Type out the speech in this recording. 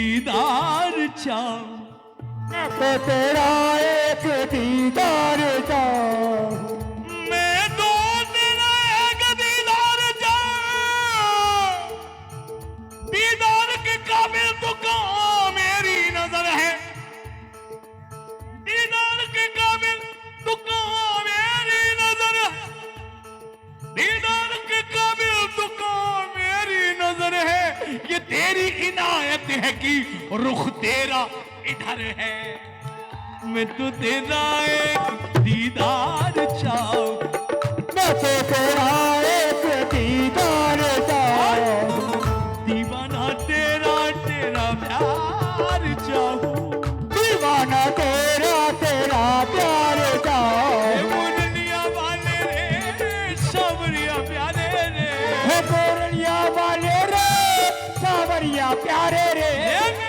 दीदार चाहूं, मैं तो तेरा एक दीदार चाहूं, मैं तो तेरा एक दीदार चाहूं। दीदार के काबिल तो कहाँ मेरी नजर है, दीदार के काबिल तो कहाँ मेरी नजर है, दीदार के काबिल तो कहाँ मेरी नजर है। ये तेरी इनायत है कि रुख तेरा इधर है। मैं तो तेरा एक दीदार चाहूं, मैं तो तेरा एक दीदार चाहूं, दीवाना तेरा तेरा प्यार चाहूं, दीवाना तेरा तेरा प्यार चाहूं। मुरलिया वाले रे सावरिया प्यारे रे, हे गोरलिया वाले रे सावरिया प्यारे रे, ये